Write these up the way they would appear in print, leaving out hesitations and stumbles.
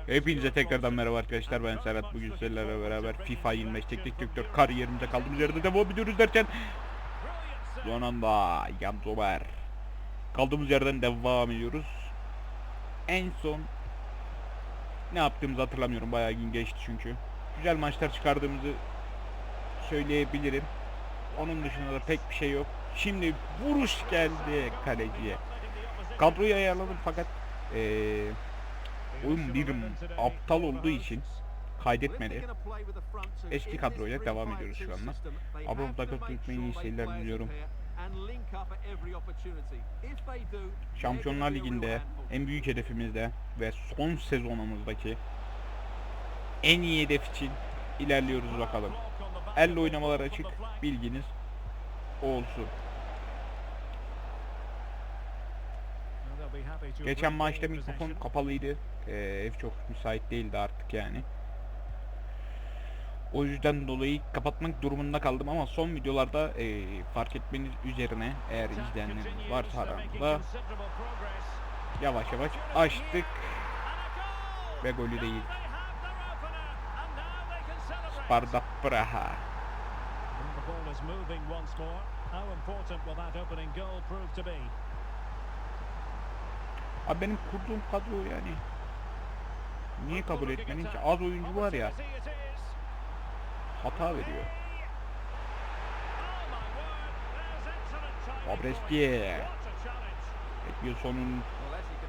Hepinize tekrardan merhaba arkadaşlar, ben Serhat. Bugün sizlerle beraber FIFA 25 teknik direktör kariyerimize kaldığımız yerde devam ediyoruz derken son anda Yanzober kaldığımız yerden devam ediyoruz. En son ne yaptığımızı hatırlamıyorum, bayağı gün geçti çünkü. Güzel maçlar çıkardığımızı söyleyebilirim. Onun dışında da pek bir şey yok. Şimdi vuruş geldi kaleciye. Kadroyu ayarladım fakat oyun bir aptal olduğu için kaydetmedi. Eski kadroyla devam ediyoruz şu anda. Avrupa'da tutmayı iyi şeyler diliyorum. Şampiyonlar Ligi'nde en büyük hedefimizde ve son sezonumuzdaki en iyi hedef için ilerliyoruz bakalım. Elle oynamalar açık, bilginiz olsun. Geçen maçta mikrofon kapalıydı. Ev çok müsait değildi artık yani. O yüzden dolayı kapatmak durumunda kaldım ama son videolarda fark etmeniz üzerine, eğer izleyenleriniz varsa aramızda, yavaş yavaş açtık ve golü değil. Sparta Praha. Abi benim kurduğum kadro yani niye kabul etmedin ki? Az oyuncu var ya, hata veriyor. Fabreski Edilson'un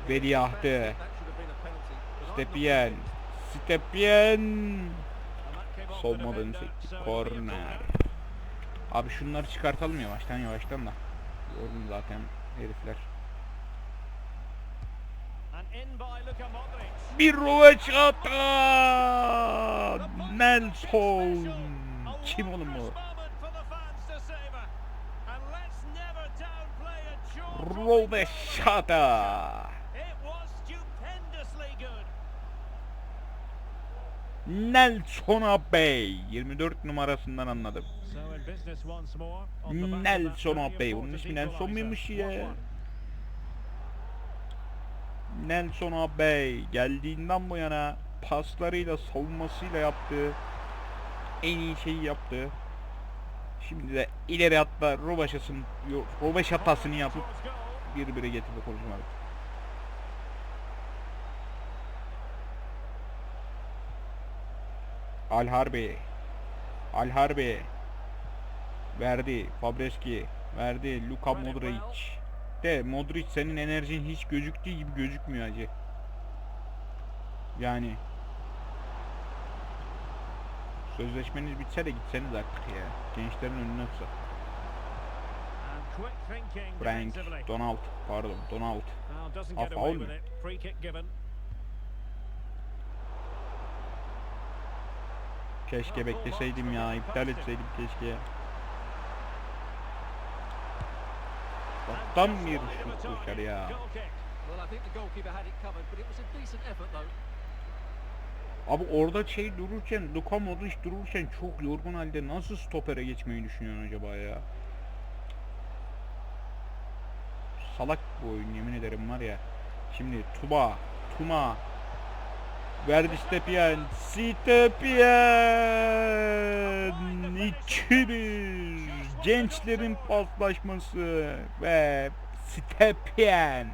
veliahtı Stepien savunmadan sekti. Korner. Abi şunları çıkartalım yavaştan yavaştan da. Yorgun zaten herifler. Bir rovaçata Nelson. Kim oğlum bu? Rovaçata Nelson Bey 24 numarasından anladım. Nelson Bey, bunun ismi Nelson muymuş ya? Nelson Bey geldiğinden bu yana paslarıyla, savunmasıyla yaptığı en iyi şeyi yaptı. Şimdi de ileri hatta rovaşatasını yapıp bir getirdi konuşmadı. Al-Harbi verdi, Fabreski verdi, Luka Modric. De Modric, senin enerjin hiç gözüktüğü gibi gözükmüyor acı. Yani sözleşmeniz bitse de gitseniz artık ya. Gençlerin önüne atsa. Donald. Faul mü? Keşke bekleseydim ya, iptal etseydim keşke. Baktan bir şut dışarıya. Abi orada dururken, Luka Modric dururken çok yorgun halde nasıl stopere geçmeyi düşünüyorsun acaba ya? Salak bu oyun, yemin ederim var ya. Şimdi Tuma verdi Stepien 2-1 gençlerin paslaşması ve Stepien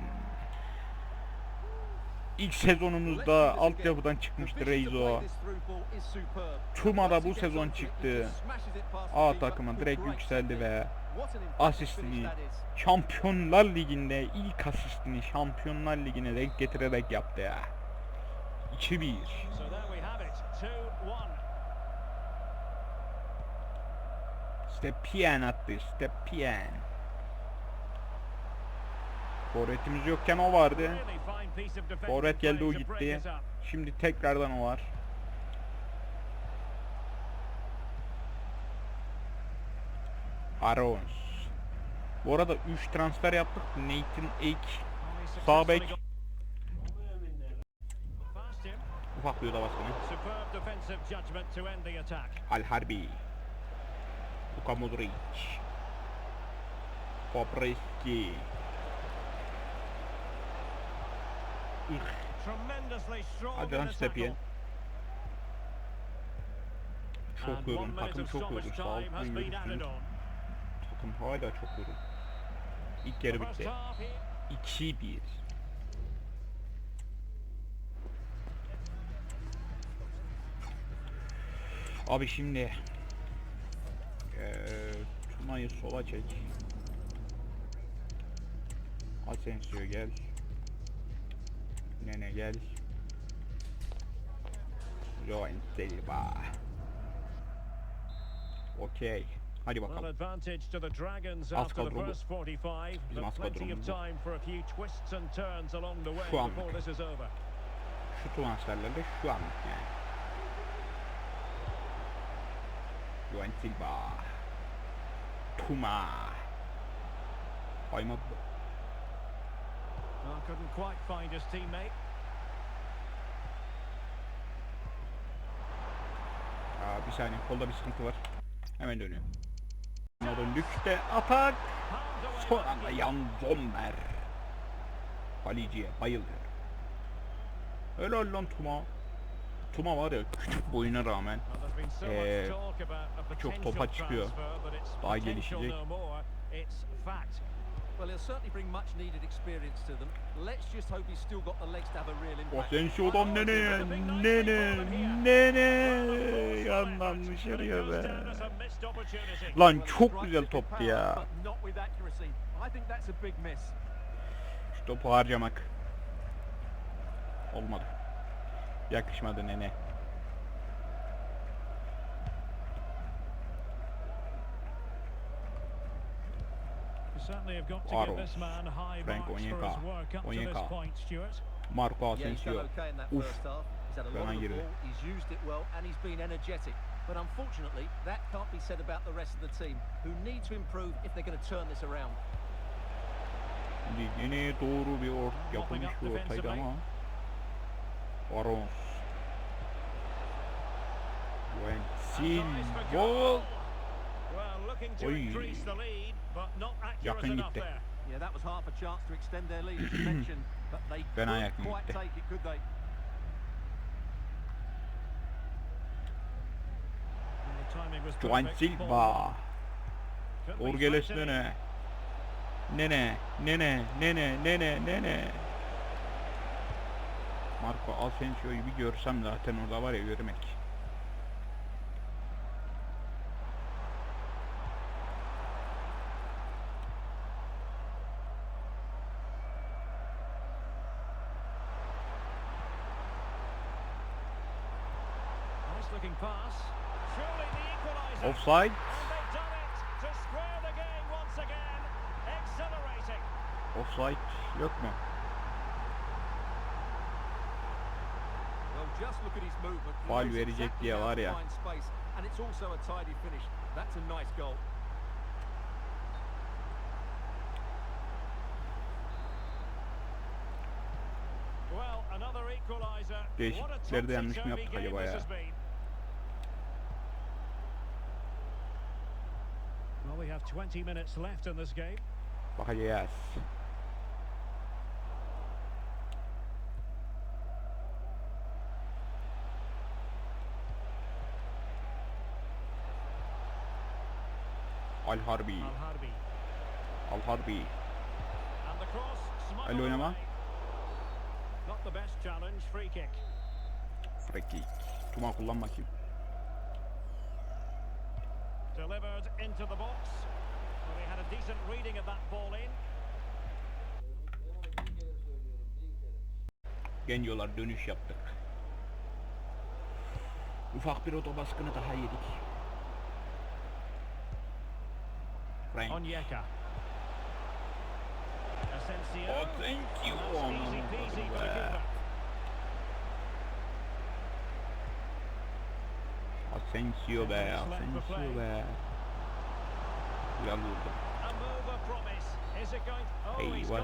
ilk sezonumuzda altyapıdan çıkmıştı Reizo. Tuma da bu sezon çıktı. A takıma direkt yükseldi ve asistini Şampiyonlar Ligi'nde ilk asistini Şampiyonlar Ligi'ne denk getirerek yaptı ya. 2-1. Stepien attı. Forvetimiz yokken o vardı. Forvet geldi, o gitti. Şimdi tekrardan o var. Arons. Bu arada 3 transfer yaptık. Nathan Ake sağ bek. Ufak bir oda baskını. Al-Harbi. Luka Modric. Fabreski. Hadi lan Stepi'ye. Çok yorgun. Takım çok yorgun. Sağlıktan yorgunsunuz. Takım hala çok yorgun. İlk yarı bitti. 2-1. Abi şimdi Tuna'yı sola çek. Asensio gel. Nene gel. Join Silva. Okey. Hadi bakalım. Az kadro bu. Bizim az kadromuz bu. Şu anlık. Şu transferlerde şu anlık yani. Join Silva. Tuma. Haymat. Couldn't quite find his teammate. Bir saniye, kolda bir sıkıntı var. Hemen dönüyor. Lükte atak. Son anda Yan Zomber. Kaleciye bayıldı. Helal lan Tuma. Tuma var ya, küçük boyuna rağmen çok topa çıkıyor. Daha gelişecek. Asensio'dan nene yandan dışarıya be. Lan çok güzel toptu ya. Şu topu harcamak olmadı. Yakışmadı nene. Aro, Frank Onyeka, Marco Asensio. Uf, fena girdi. But unfortunately, that can't be said about the rest of the team, who need to improve if they're going to turn this around. Yine doğru bir yapılmış bir ortaydı ama Aron. Silva. Oy. Yakın gitti. Fena yakın gitti. Juan Silva. Orgeles nene. Nene. Marco Asensio'yu bir görsem zaten orada var ya, yürümek. Offside. Offside yok mu? Faul verecek diye var ya. Değişikliklerde yanlış mı yaptık acaba ya? Well, we have 20 minutes left in this game. Bakacağız. Al-Harbi. El oynama. Not the best challenge, free kick. Free kick. Tuma kullan bakayım. Delivered into the box. Well, he had a decent reading of that ball in. Genyolar dönüş yaptık. Ufak bir otobaskını daha yedik. Frank. Onyeka. Asensio. Asensio be. Güzel vurdu. Eyvah.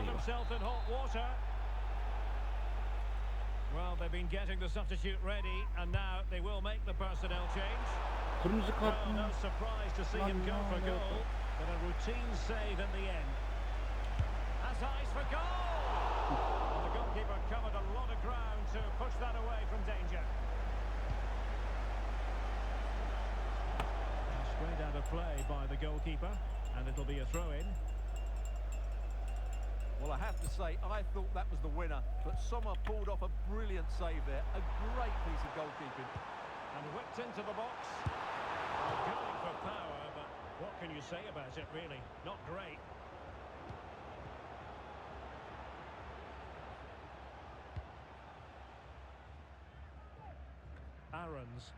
Well, they've been getting the substitute ready, and now they will make the personnel change. Kırmızı kart mı? No surprise to see him go for goal, but a routine save in the end. Has eyes for goal. And the goalkeeper covered a lot of ground to push that away from danger. Straight out of play by the goalkeeper, and it'll be a throw-in. Well, I have to say, I thought that was the winner, but Sommer pulled off a brilliant save there. A great piece of goalkeeping. And whipped into the box. Well, going for power, but what can you say about it, really? Not great. Aaron's.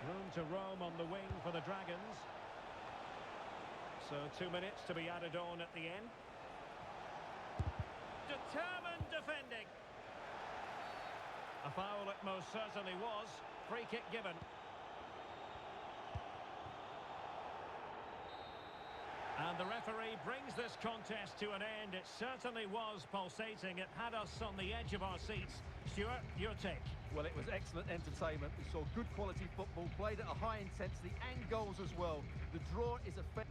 Room to roam on the wing for the Dragons. So 2 minutes to be added on at the end. Determined defending. A foul it most certainly was. Free kick given. And the referee brings this contest to an end. It certainly was pulsating. It had us on the edge of our seats. Stuart, your take? Well, it was excellent entertainment. We saw good quality football, played at a high intensity and goals as well. The draw is a fair...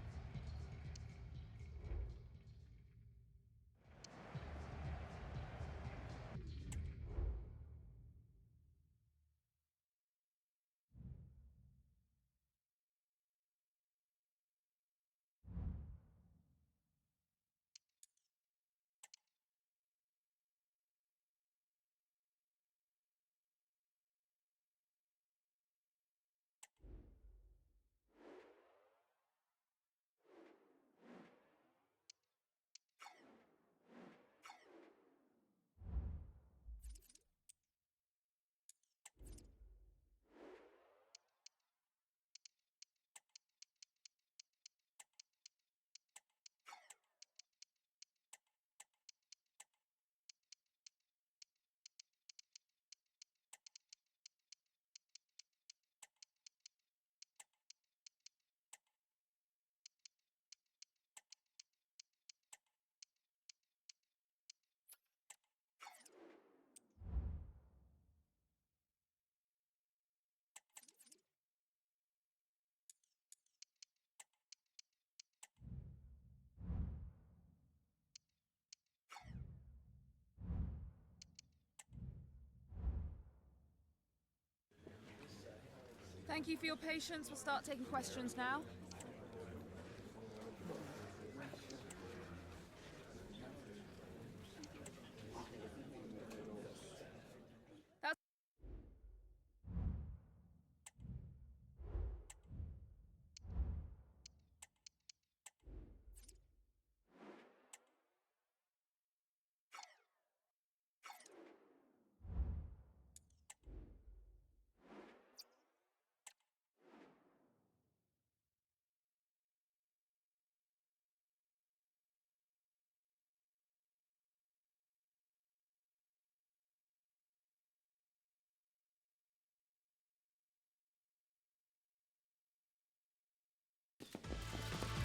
Thank you for your patience. We'll start taking questions now.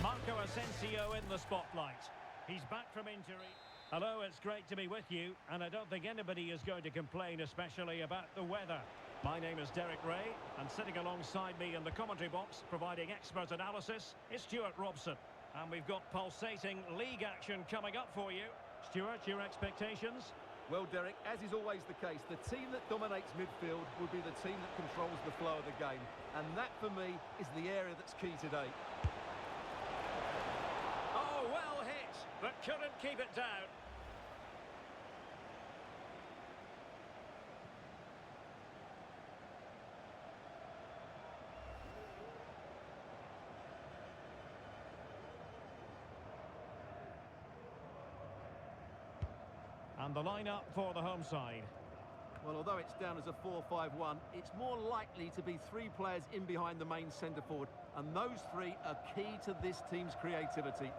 Marco Asensio in the spotlight. He's back from injury. Hello, it's great to be with you, and I don't think anybody is going to complain, especially about the weather. My name is Derek Ray, and sitting alongside me in the commentary box, providing expert analysis, is Stuart Robson. And we've got pulsating league action coming up for you. Stuart, your expectations? Well, Derek, as is always the case, the team that dominates midfield will be the team that controls the flow of the game. And that, for me, is the area that's key today. Oh, well hit, but couldn't keep it down. And the lineup for the home side. Well, although it's down as a 4-5-1, it's more likely to be three players in behind the main centre forward, and those three are key to this team's creativity.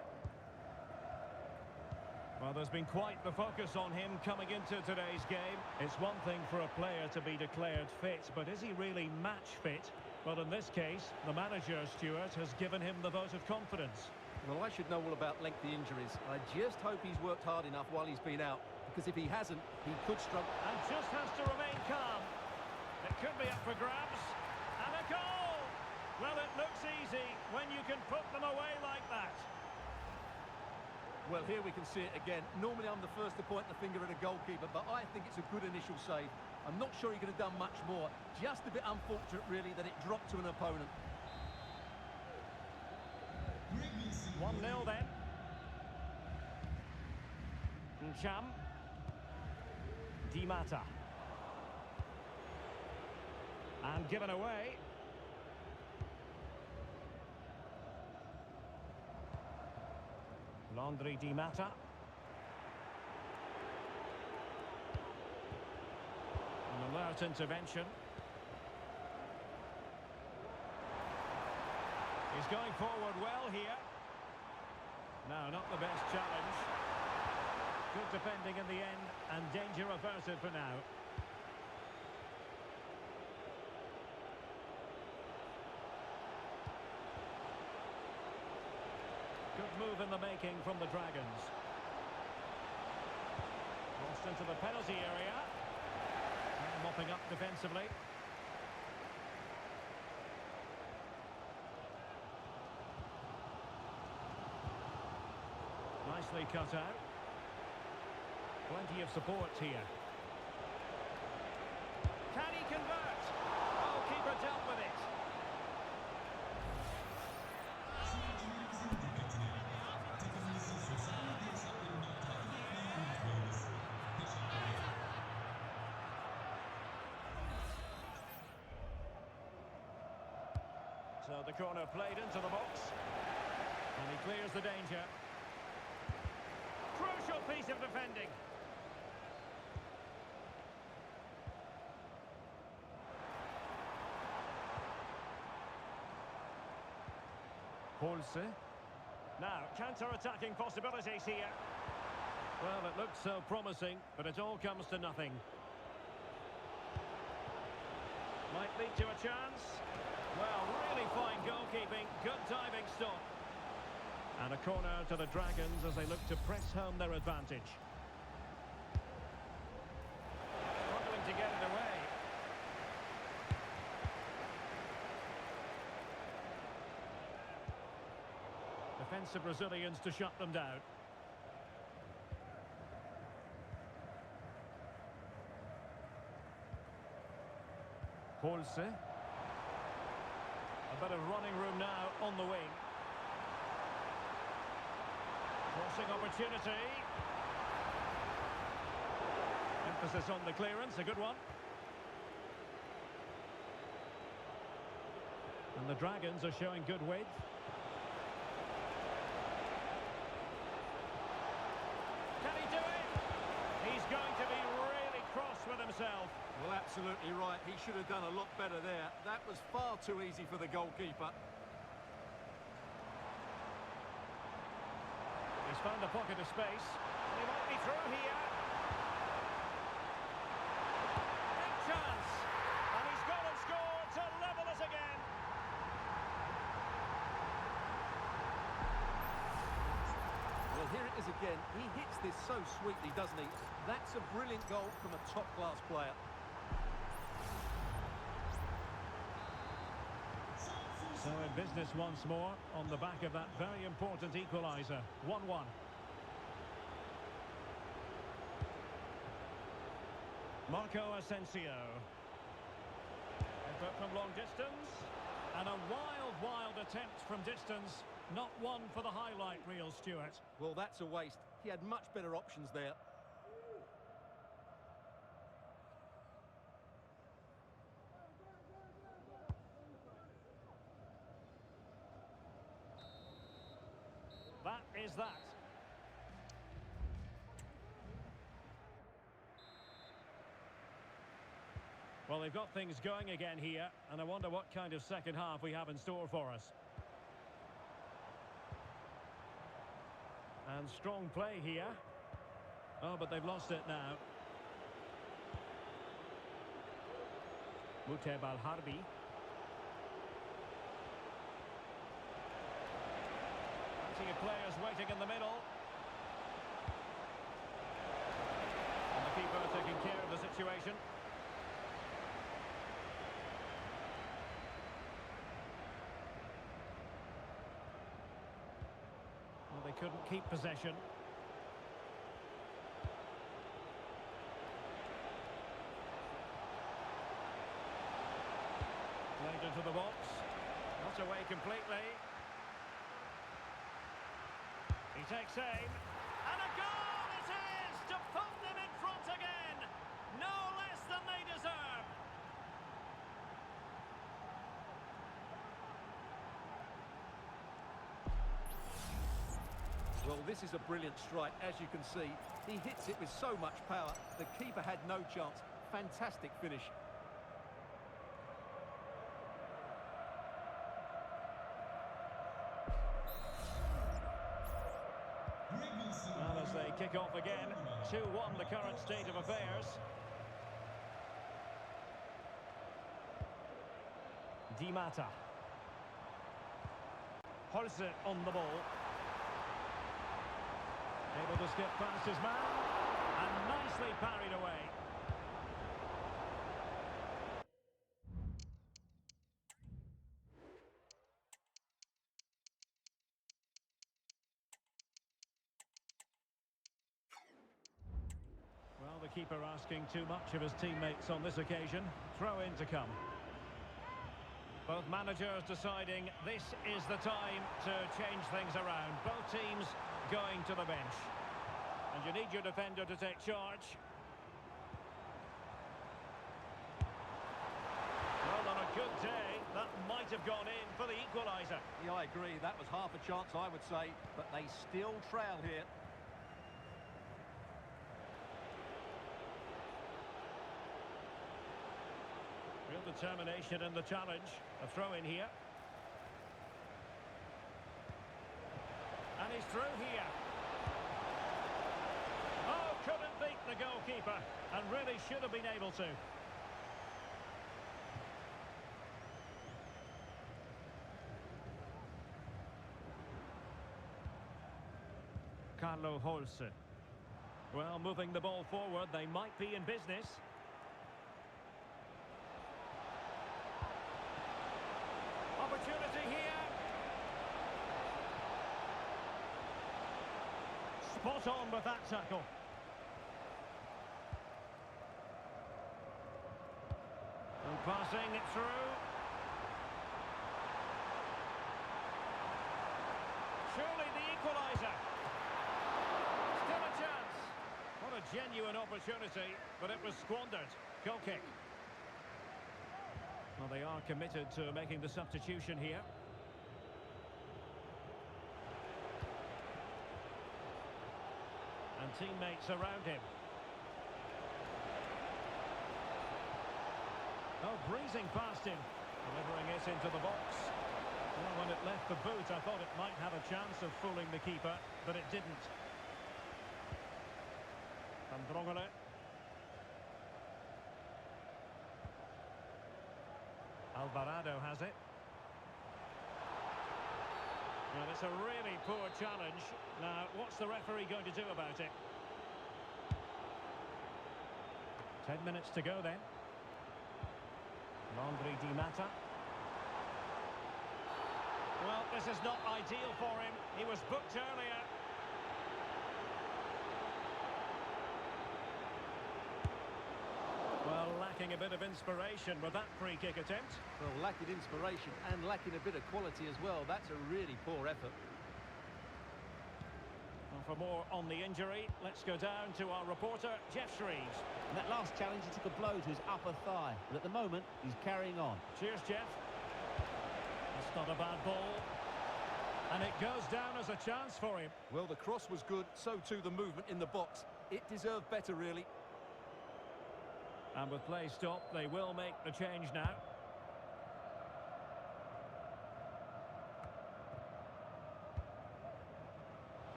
Well, there's been quite the focus on him coming into today's game. It's one thing for a player to be declared fit, but is he really match fit? Well, in this case, the manager, Stuart, has given him the vote of confidence. Well, I should know all about lengthy injuries. I just hope he's worked hard enough while he's been out, because if he hasn't, he could struggle. And just has to remain calm. It could be up for grabs. And a goal! Well, it looks easy when you can put them away like that. Well, here we can see it again. Normally I'm the first to point the finger at a goalkeeper, but I think it's a good initial save. I'm not sure he could have done much more. Just a bit unfortunate, really, that it dropped to an opponent. 1-0 then. Ncham. Di Mata. And given away. Laundry Di Mata. An alert intervention. He's going forward well here. No, not the best challenge. Good defending in the end, and danger averted for now. Good move in the making from the Dragons. Crossed into the penalty area. And mopping up defensively. Nicely cut out. Plenty of support here. Can he convert? Oh, keeper dealt with it. So the corner played into the box. And he clears the danger. Crucial piece of defending. Holse. Now, counter-attacking possibilities here. Well, it looks so promising, but it all comes to nothing. Might lead to a chance. Well, really fine goalkeeping. Good diving stop. And a corner to the Dragons as they look to press home their advantage. Struggling to get it away. Defensive Brazilians to shut them down. Holse. A bit of running room now on the wing. Crossing opportunity. Emphasis on the clearance, a good one. And the Dragons are showing good width. Can he do it? He's going to be really cross with himself. Well, absolutely right. He should have done a lot better there. That was far too easy for the goalkeeper. He's found a pocket of space. He might be through here. Big chance. And he's gone and scored to level us again. Well, here it is again. He hits this so sweetly, doesn't he? That's a brilliant goal from a top-class player. So in business once more on the back of that very important equaliser. 1-1. Marco Asensio. Effort from long distance. And a wild attempt from distance. Not one for the highlight reel, Stuart. Well, that's a waste. He had much better options there. That is that. Well, they've got things going again here, and I wonder what kind of second half we have in store for us. And strong play here. Oh, but they've lost it now. Muteb Al-Harbi. Plenty of players waiting in the middle. And the keeper taking care of the situation. Well, they couldn't keep possession. into the box. Not away completely. He takes aim. And a goal it is to put them in front again. No less than they deserve. Well, this is a brilliant strike, as you can see. He hits it with so much power. The keeper had no chance. Fantastic finish. Well, as they kick off again, 2-1 the current state of affairs. Di Matta. Holse on the ball. Able to skip past his man. And nicely parried away. Well, the keeper asking too much of his teammates on this occasion. Throw in to come. Both managers deciding this is the time to change things around. Both teams going to the bench. And you need your defender to take charge. Well, on a good day, that might have gone in for the equaliser. Yeah, I agree. That was half a chance, I would say. But they still trail here. Real determination in the challenge. A throw in here. And he's through here. Oh, couldn't beat the goalkeeper. And really should have been able to. Carlo Holse. Well, moving the ball forward, they might be in business. Opportunity here. Spot on with that tackle. And passing it through. Surely the equaliser. Still a chance. What a genuine opportunity, but it was squandered. Goal kick. Well, they are committed to making the substitution here. And teammates around him. Oh, breezing past him. Delivering it into the box. Well, when it left the boot, I thought it might have a chance of fooling the keeper, but it didn't. Van Drongelen. Alvarado has it. Well, it's a really poor challenge. Now, what's the referee going to do about it? 10 minutes to go then. Landry Di Matta. Well, this is not ideal for him. He was booked earlier. Well, lacking a bit of inspiration with that free kick attempt. Well, lacking inspiration and lacking a bit of quality as well. That's a really poor effort. Well, for more on the injury, let's go down to our reporter, Jeff Shreves. In that last challenge, he took a blow to his upper thigh. But at the moment, he's carrying on. Cheers, Jeff. That's not a bad ball. And it goes down as a chance for him. Well, the cross was good, so too the movement in the box. It deserved better, really. And with play stopped, they will make the change now.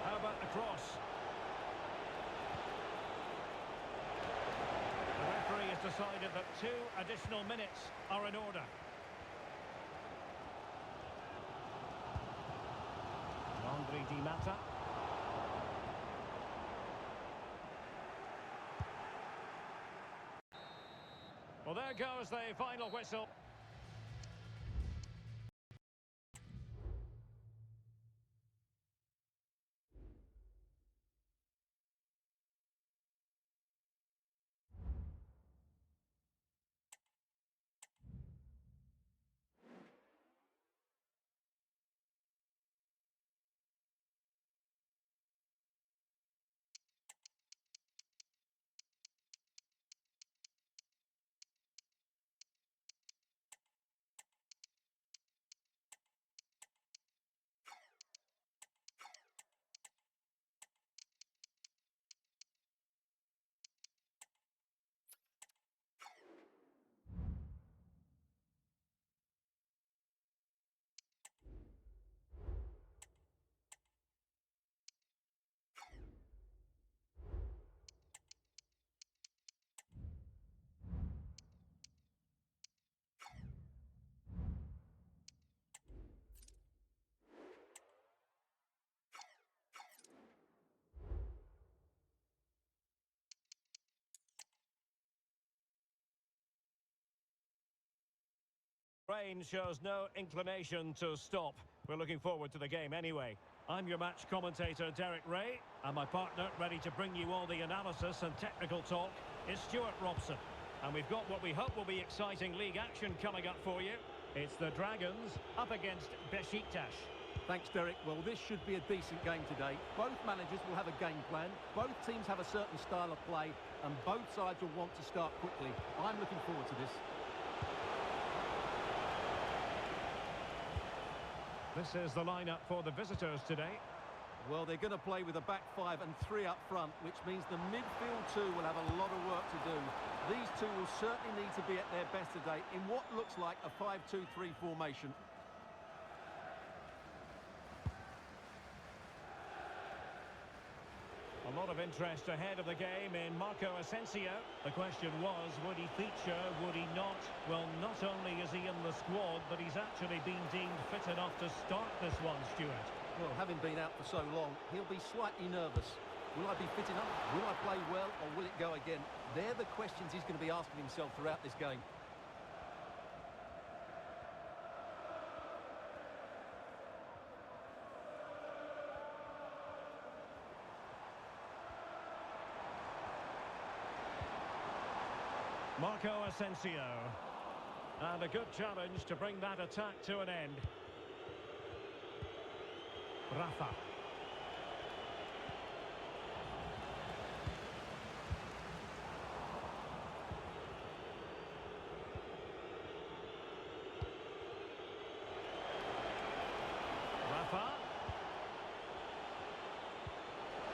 How about the cross? The referee has decided that 2 additional minutes are in order. Landry Di Matta. Well, there goes the final whistle. Rain shows no inclination to stop. We're looking forward to the game anyway. I'm your match commentator, Derek Ray, and my partner, ready to bring you all the analysis and technical talk, is Stuart Robson. And we've got what we hope will be exciting league action coming up for you. It's the Dragons up against Beşiktaş. Thanks, Derek. Well, this should be a decent game today. Both managers will have a game plan. Both teams have a certain style of play, and both sides will want to start quickly. I'm looking forward to this. This is the lineup for the visitors today. Well, they're going to play with a back five and three up front, which means the midfield two will have a lot of work to do. These two will certainly need to be at their best today in what looks like a 5-2-3 formation. A lot of interest ahead of the game in Marco Asensio. The question was, would he feature, would he not? Well, not only is he in the squad, but he's actually been deemed fit enough to start this one, Stuart. Well, having been out for so long, he'll be slightly nervous. Will I be fit enough? Will I play well, or will it go again? They're the questions he's going to be asking himself throughout this game. Marco Asensio. And a good challenge to bring that attack to an end. Rafa. Rafa.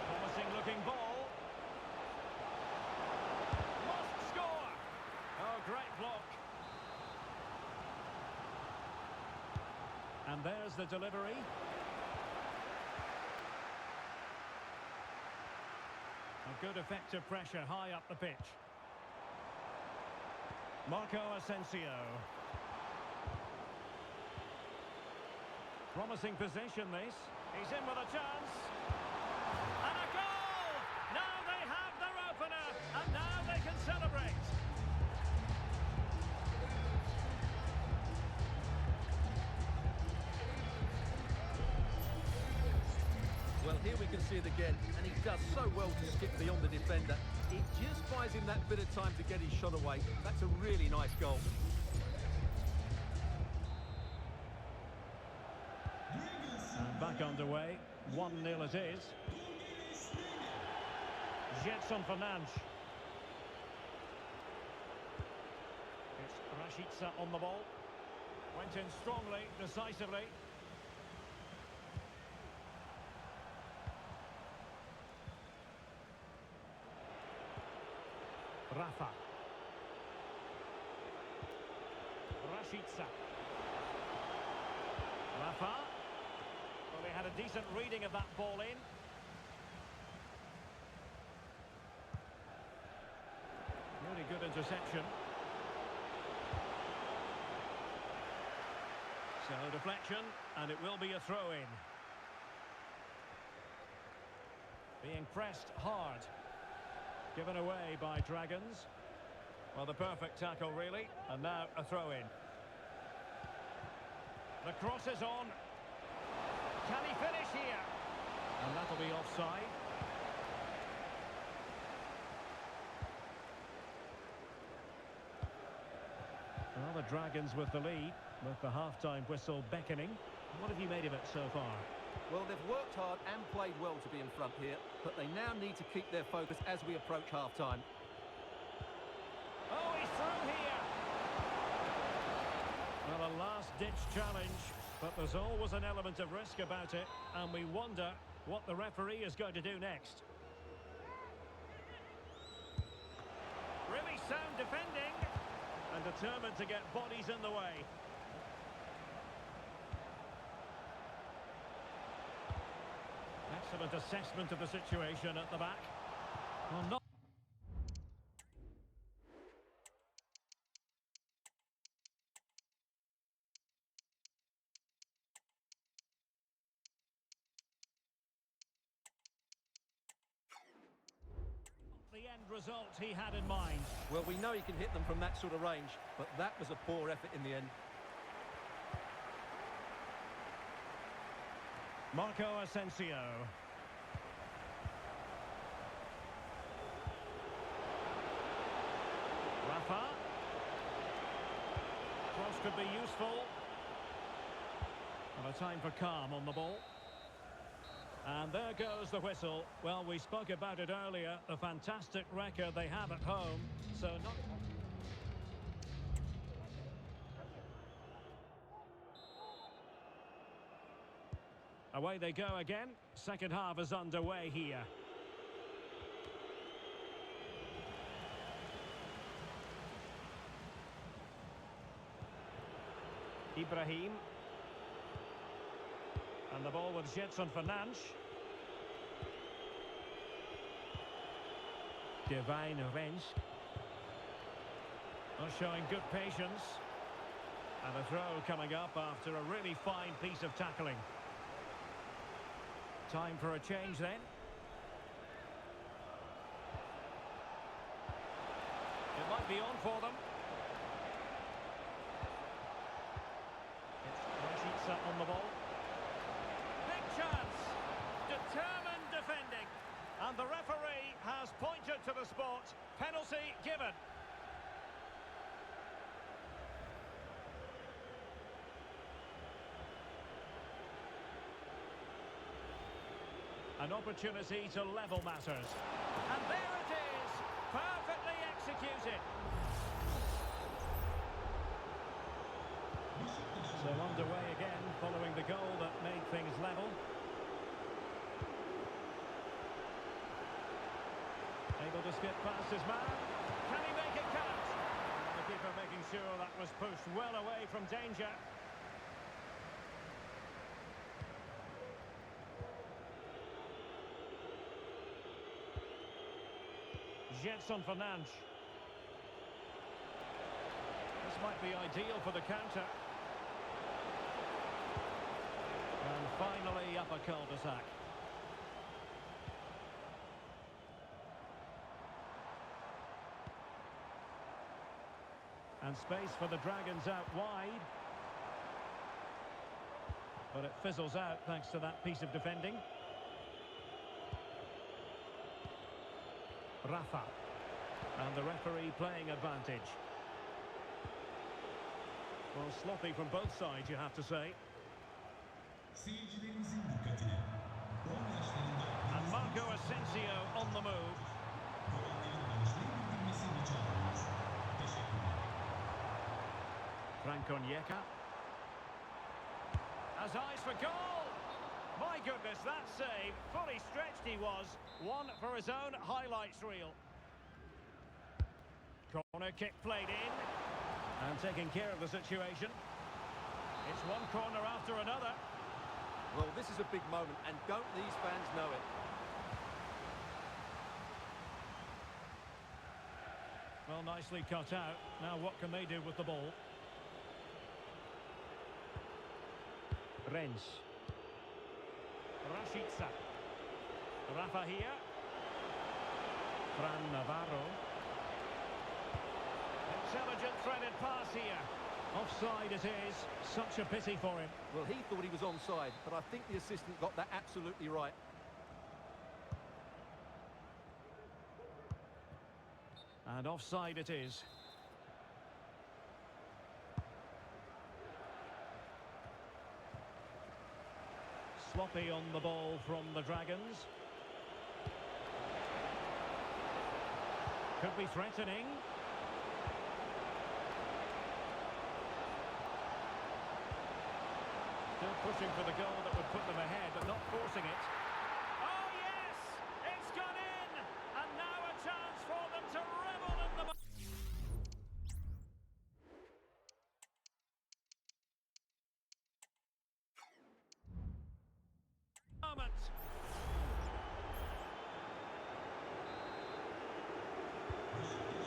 Promising looking ball. Must score. Oh, great block. And there's the delivery. A good effective pressure high up the pitch. Marco Asensio. Promising possession this. He's in with a chance. And a goal! Now they have their opener, and now they can celebrate. Well, here we can see it again, and he does so well to skip beyond the defender. It just buys him that bit of time to get his shot away. That's a really nice goal. And back underway, 1-0 it is. Jetson Fernandes. It's Rashica on the ball. Went in strongly, decisively. Rafa. Rashica. Rafa. Well, he had a decent reading of that ball in. Really good interception. So deflection, and it will be a throw-in. Being pressed hard. Given away by Dragons. Well, the perfect tackle, really. And now a throw-in. The cross is on. Can he finish here? And that'll be offside. Well, the Dragons with the lead, with the half-time whistle beckoning. What have you made of it so far? Well, they've worked hard and played well to be in front here, but they now need to keep their focus as we approach half-time. Oh, he's through here! Well, a last-ditch challenge, but there's always an element of risk about it, and we wonder what the referee is going to do next. Really sound defending, and determined to get bodies in the way. Excellent assessment of the situation at the back. Well, not the end result he had in mind. Well, we know he can hit them from that sort of range, but that was a poor effort in the end. Marco Asensio. Rafa. Cross could be useful. And a time for calm on the ball. And there goes the whistle. Well, we spoke about it earlier, the fantastic record they have at home. So not... Away they go again. Second half is underway here. Ibrahim. And the ball with Gedson Fernandes. Divine Rens. Showing good patience. And a throw coming up after a really fine piece of tackling. Time for a change then. It might be on for them. It's Rashica on the ball. Big chance. Determined defending. And the referee has pointed to the spot. Penalty given. An opportunity to level matters. And there it is, perfectly executed. So underway again, following the goal that made things level. Able to skip past his man. Can he make it count? The keeper making sure that was pushed well away from danger. Gedson Fernandes. This might be ideal for the counter. And finally up a cul-de-sac. And space for the Dragons out wide. But it fizzles out thanks to that piece of defending. Rafa. And the referee playing advantage. Well, sloppy from both sides, you have to say. Seyircilerimizin dikkatine. 10 yaşlarında And Marco Asensio on the move. olanların bağışlayıp bildirmesi rica ediyoruz. Teşekkürler. Frank Onyeka. Has eyes for goal. My goodness, that save. Fully stretched he was. One for his own highlights reel. Corner kick played in. And taking care of the situation. It's one corner after another. Well, this is a big moment, and don't these fans know it? Well, nicely cut out. Now what can they do with the ball? Rens. Rashica. Rafa here. Fran Navarro. Intelligent threaded pass here. Offside it is. Such a pity for him. Well, he thought he was onside, but I think the assistant got that absolutely right. And offside it is. Sloppy on the ball from the Dragons. Could be threatening. Still pushing for the goal that would put them ahead, but not forcing it. Oh yes! It's gone in! And now a chance for them to revel in the moment.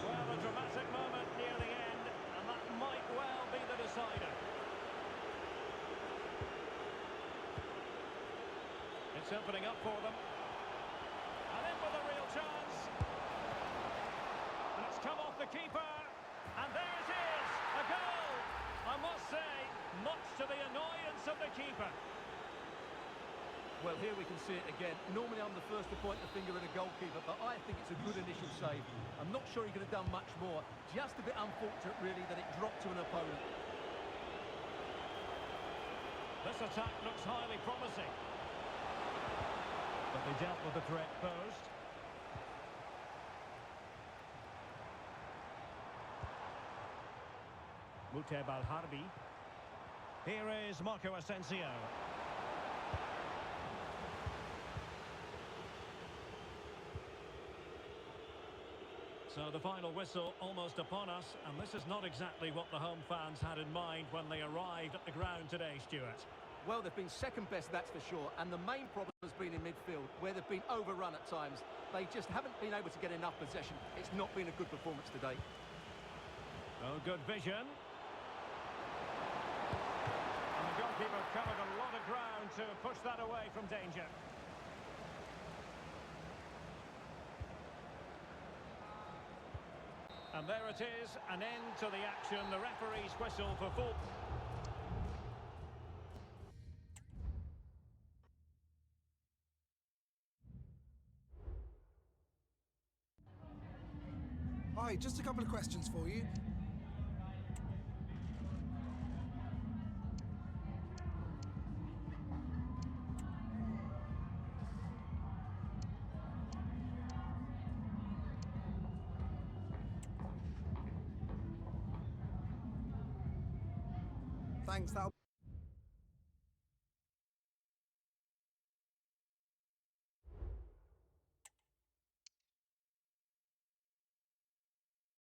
Well, a dramatic moment near the end, and that might well be the decider. It's opening up for them. And in with a real chance. And it's come off the keeper. And there it is, a goal. I must say, much to the annoyance of the keeper. Well, here we can see it again. Normally I'm the first to point the finger at a goalkeeper, but I think it's a good initial save. I'm not sure he could have done much more. Just a bit unfortunate, really, that it dropped to an opponent. This attack looks highly promising. But they dealt with the threat posed. Muteb Al-Harbi. Here is Marco Asensio. So the final whistle almost upon us, and this is not exactly what the home fans had in mind when they arrived at the ground today, Stuart. Well, they've been second best, that's for sure, and the main problem has been in midfield, where they've been overrun at times. They just haven't been able to get enough possession. It's not been a good performance today. Oh, good vision. And the goalkeeper covered a lot of ground to push that away from danger. And there it is, an end to the action. The referee's whistle for full. Hi, just a couple of questions for you. Thanks, that'll